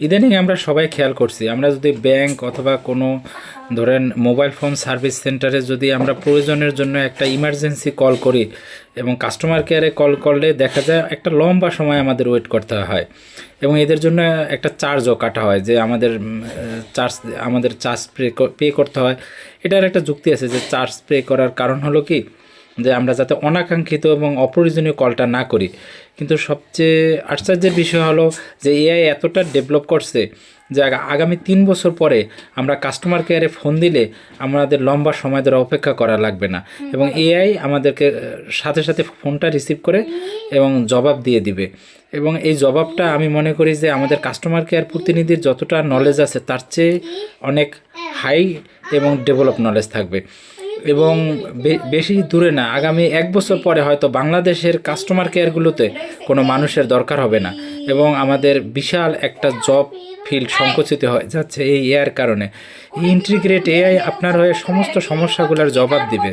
ইদানিং আমরা সবাই খেয়াল করছি, আমরা যদি ব্যাংক অথবা কোনো ধরেন মোবাইল ফোন সার্ভিস সেন্টারে যদি আমরা প্রয়োজনের জন্য একটা ইমার্জেন্সি কল করি এবং কাস্টমার কেয়ারে কল করলে দেখা যায় একটা লম্বা সময় আমাদের ওয়েট করতে হয় এবং এদের জন্য একটা চার্জও কাটা হয়, যে আমাদের চার্জ পে করতে হয়। এটার একটা যুক্তি আছে যে চার্জ পে করার কারণ হলো কি, যে আমরা যাতে অনাকাঙ্ক্ষিত এবং অপ্রয়োজনীয় কলটা না করি। কিন্তু সবচেয়ে আশ্চর্যের বিষয় হলো যে এআই এতটা ডেভেলপ করছে যে আগামী 3 বছর পরে আমরা কাস্টমার কেয়ারে ফোন দিলে আমাদের লম্বা সময় ধরে অপেক্ষা করা লাগবে না এবং এআই আমাদেরকে সাথে সাথে ফোনটা রিসিভ করে এবং জবাব দিয়ে দিবে। এবং এই জবাবটা আমি মনে করি যে আমাদের কাস্টমার কেয়ার প্রতিনিধির যতটা নলেজ আছে তার চেয়ে অনেক হাই এবং ডেভেলপ নলেজ থাকবে। এবং বেশি দূরে না, আগামী 1 বছর পরে হয়তো বাংলাদেশের কাস্টমার কেয়ারগুলোতে কোনো মানুষের দরকার হবে না এবং আমাদের বিশাল একটা জব ফিল্ড সংকুচিত হয়ে যাচ্ছে এই এআইয়ের কারণে। ইন্টিগ্রেট এআই আপনার হয়ে সমস্ত সমস্যাগুলোর জবাব দিবে।